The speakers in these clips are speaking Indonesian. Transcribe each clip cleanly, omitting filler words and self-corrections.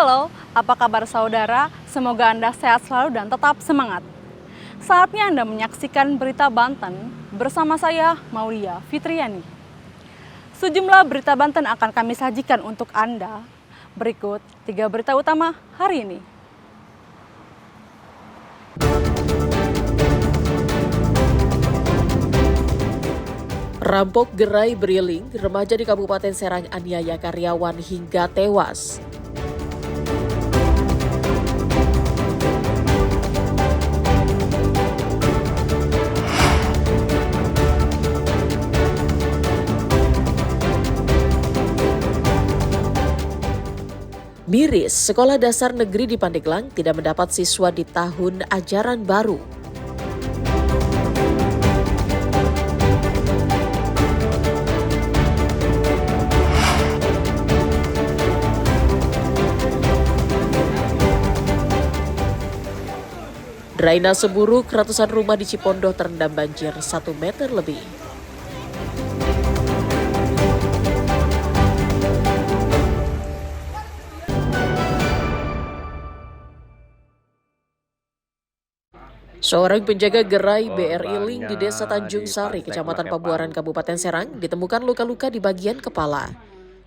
Halo, apa kabar saudara? Semoga Anda sehat selalu dan tetap semangat. Saatnya Anda menyaksikan Berita Banten bersama saya, Maulia Fitriani. Sejumlah berita Banten akan kami sajikan untuk Anda. Berikut 3 berita utama hari ini. Rampok gerai Briling, remaja di Kabupaten Serang aniaya karyawan hingga tewas. Miris, sekolah dasar negeri di Pandeglang tidak mendapat siswa di tahun ajaran baru. Drainase buruk, ratusan rumah di Cipondoh terendam banjir 1 meter lebih. Seorang penjaga gerai BRI Link di Desa Tanjung Sari, Kecamatan Pabuaran, Kabupaten Serang, ditemukan luka-luka di bagian kepala.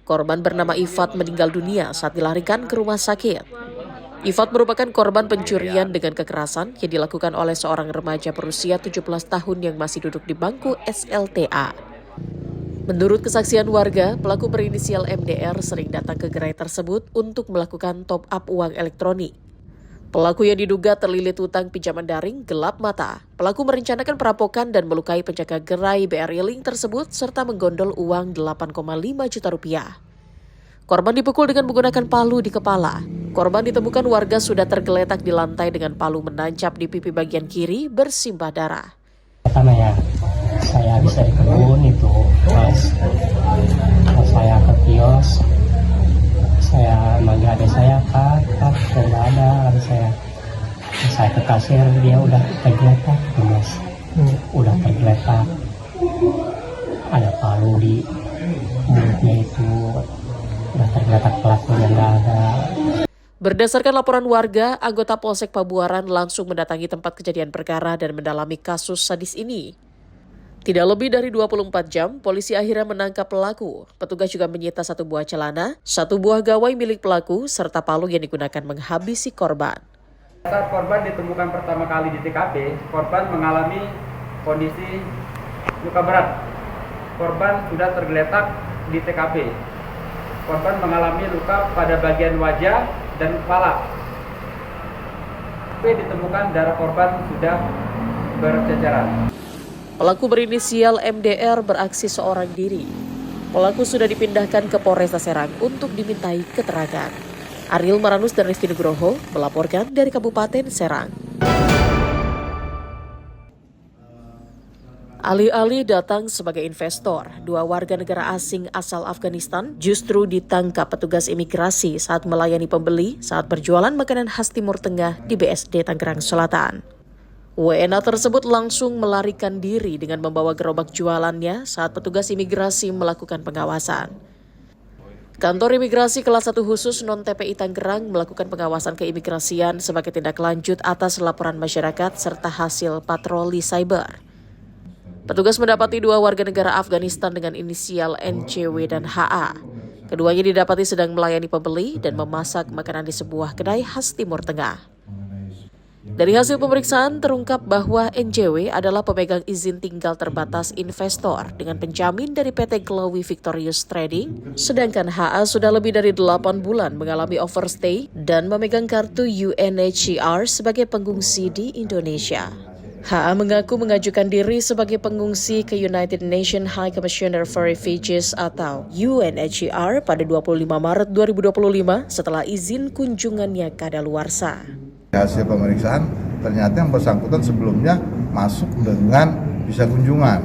Korban bernama Ifat meninggal dunia saat dilarikan ke rumah sakit. Ifat merupakan korban pencurian dengan kekerasan yang dilakukan oleh seorang remaja berusia 17 tahun yang masih duduk di bangku SLTA. Menurut kesaksian warga, pelaku berinisial MDR sering datang ke gerai tersebut untuk melakukan top up uang elektronik. Pelaku yang diduga terlilit hutang pinjaman daring gelap mata. Pelaku merencanakan perampokan dan melukai penjaga gerai BRI Link tersebut serta menggondol uang 8,5 juta rupiah. Korban dipukul dengan menggunakan palu di kepala. Korban ditemukan warga sudah tergeletak di lantai dengan palu menancap di pipi bagian kiri bersimbah darah. Pertama ya, saya habis dari kebun itu, pas saya ke kios, saya manggil adik saya, kak, nggak ada, lalu saya ke kasir, dia udah tergeletak, mas, udah tergeletak, ada palu di mulutnya itu, udah tergeletak pelakunya nggak ada. Berdasarkan laporan warga, anggota Polsek Pabuaran langsung mendatangi tempat kejadian perkara dan mendalami kasus sadis ini. Tidak lebih dari 24 jam, polisi akhirnya menangkap pelaku. Petugas juga menyita 1 buah celana, 1 buah gawai milik pelaku, serta palu yang digunakan menghabisi korban. Saat korban ditemukan pertama kali di TKP, korban mengalami kondisi luka berat. Korban sudah tergeletak di TKP. Korban mengalami luka pada bagian wajah dan kepala. Ditemukan darah korban sudah berceceran. Pelaku berinisial MDR beraksi seorang diri. Pelaku sudah dipindahkan ke Polresta Serang untuk dimintai keterangan. Ariel Maranus dan Rizky Nugroho melaporkan dari Kabupaten Serang. Alih-alih datang sebagai investor, 2 warga negara asing asal Afghanistan justru ditangkap petugas imigrasi saat melayani pembeli saat berjualan makanan khas Timur Tengah di BSD Tangerang Selatan. WNA tersebut langsung melarikan diri dengan membawa gerobak jualannya saat petugas imigrasi melakukan pengawasan. Kantor Imigrasi Kelas 1 Khusus Non-TPI Tangerang melakukan pengawasan keimigrasian sebagai tindak lanjut atas laporan masyarakat serta hasil patroli cyber. Petugas mendapati 2 warga negara Afghanistan dengan inisial NCW dan HA. Keduanya didapati sedang melayani pembeli dan memasak makanan di sebuah kedai khas Timur Tengah. Dari hasil pemeriksaan terungkap bahwa NCW adalah pemegang izin tinggal terbatas investor dengan penjamin dari PT Glowy Victorious Trading, sedangkan HA sudah lebih dari 8 bulan mengalami overstay dan memegang kartu UNHCR sebagai pengungsi di Indonesia. HA mengaku mengajukan diri sebagai pengungsi ke United Nations High Commissioner for Refugees atau UNHCR pada 25 Maret 2025 setelah izin kunjungannya kadaluarsa. Hasil pemeriksaan ternyata yang bersangkutan sebelumnya masuk dengan visa kunjungan.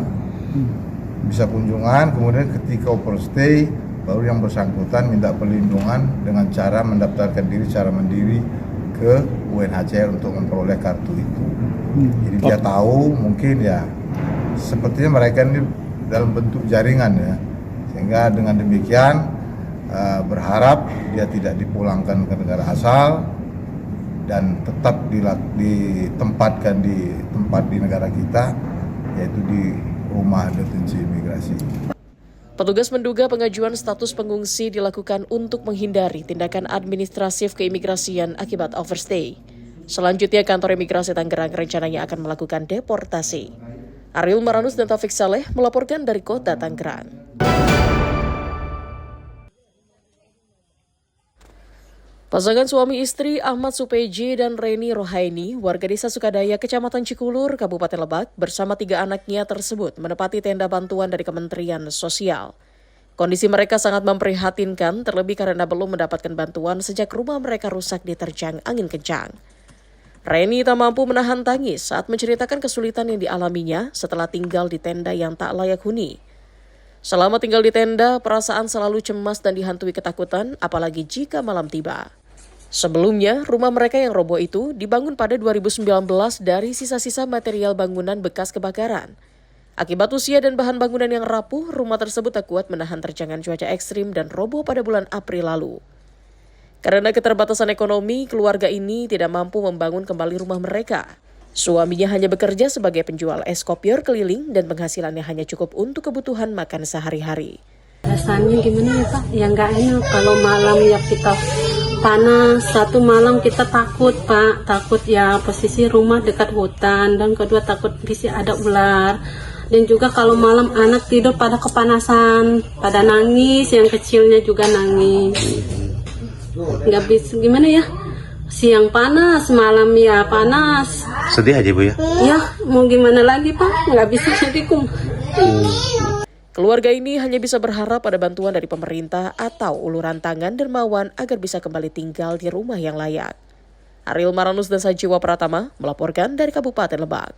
Visa kunjungan, kemudian ketika overstay baru yang bersangkutan minta perlindungan dengan cara mendaftarkan diri secara mandiri ke UNHCR untuk memperoleh kartu itu. Jadi dia tahu mungkin ya sepertinya mereka ini dalam bentuk jaringan ya, sehingga dengan demikian berharap dia tidak dipulangkan ke negara asal dan tetap ditempatkan di tempat di negara kita, yaitu di rumah detensi imigrasi. Petugas menduga pengajuan status pengungsi dilakukan untuk menghindari tindakan administratif keimigrasian akibat overstay. Selanjutnya, kantor imigrasi Tangerang rencananya akan melakukan deportasi. Ariel Maranus dan Taufik Saleh melaporkan dari kota Tangerang. Pasangan suami istri Ahmad Supeji dan Reni Rohaini, warga desa Sukadaya, Kecamatan Cikulur, Kabupaten Lebak, bersama 3 anaknya tersebut menempati tenda bantuan dari Kementerian Sosial. Kondisi mereka sangat memprihatinkan, terlebih karena belum mendapatkan bantuan sejak rumah mereka rusak diterjang angin kencang. Reni tak mampu menahan tangis saat menceritakan kesulitan yang dialaminya setelah tinggal di tenda yang tak layak huni. Selama tinggal di tenda, perasaan selalu cemas dan dihantui ketakutan, apalagi jika malam tiba. Sebelumnya, rumah mereka yang roboh itu dibangun pada 2019 dari sisa-sisa material bangunan bekas kebakaran. Akibat usia dan bahan bangunan yang rapuh, rumah tersebut tak kuat menahan terjangan cuaca ekstrim dan roboh pada bulan April lalu. Karena keterbatasan ekonomi, keluarga ini tidak mampu membangun kembali rumah mereka. Suaminya hanya bekerja sebagai penjual es kopior keliling dan penghasilannya hanya cukup untuk kebutuhan makan sehari-hari. Rasanya gimana ya Pak? Ya nggak enak kalau malam ya kita panas. Satu malam kita takut Pak, takut ya posisi rumah dekat hutan, dan kedua takut bisa ada ular. Dan juga kalau malam anak tidur pada kepanasan, pada nangis, yang kecilnya juga nangis. Nggak bisa gimana ya? Siang panas, malam ya panas. Sedih aja Bu ya? Ya mau gimana lagi Pak? Nggak bisa jadi Keluarga ini hanya bisa berharap pada bantuan dari pemerintah atau uluran tangan dermawan agar bisa kembali tinggal di rumah yang layak. Ariel Maranus dan Sajiwa Pratama melaporkan dari Kabupaten Lebak.